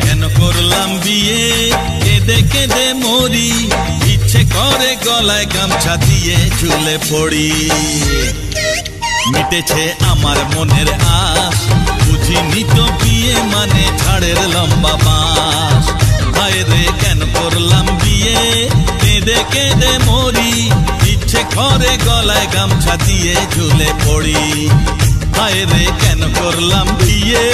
কেন করলাম বিয়ে কেঁদে কেঁদে মরি, ইচ্ছে করে গলায় গামছা দিয়ে ঝুলে পড়ি। মিটেছে আমার মনের আশ, বুঝিনি তো বিয়ে মানে ঝাড়ের লম্বা বাঁশ। হায় রে কেন করলাম বিয়ে কেঁদে কেঁদে মরি, ইচ্ছে করে গলায় গামছা দিয়ে ঝুলে পড়ি। হায় রে কেন করলাম বিয়ে।